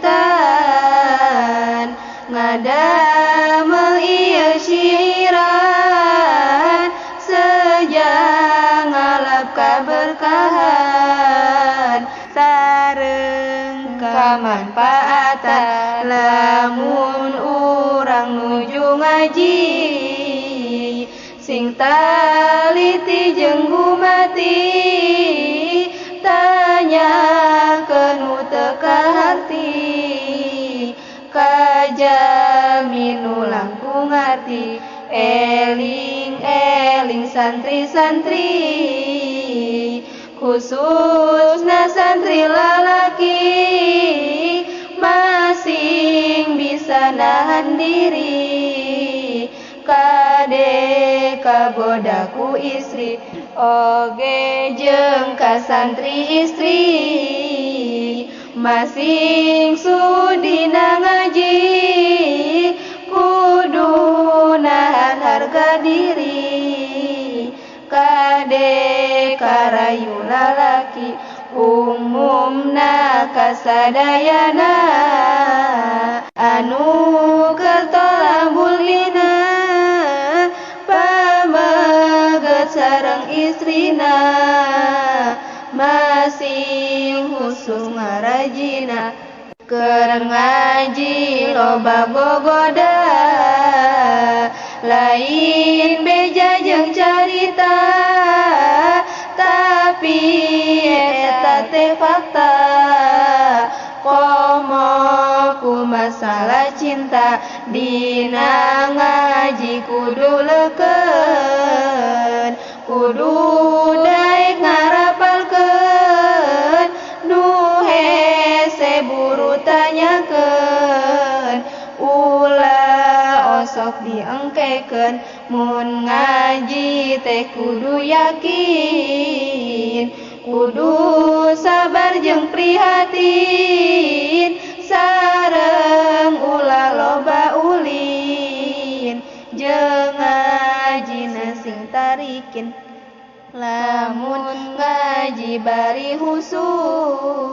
carritan ngadamel ieu syiran sejang ngalap kaberkahan sareng kamanfaatan lamun urang nuju ngaji sing taliti jeung gumati tanyakeun teu kaharti kajami nu langkung arti eling-eling santri-santri khususna santri lalaki masing bisa nahan diri kade kagoda ku istri oge jeung ka santri istri masing sudina ngaji kudu nahan harga diri kade karayu lalaki umumna kasadayana anu kertolambul lina pamaget sareng istrina masing husus ngarajina keur ngaji loba gogoda lain beja jeung carita tapi eta teh fakta komo ku masalah cinta dina ngaji kudu leukeun kudu daek ngarapalkeun nu hese buru tanyakeun ulah osok diengkekeun mun ngaji teh kudu yakin kudu sabar jeung prihatin sareng ulah loba ulin jeung ngajina sing tarikin lamun ngaji bari husus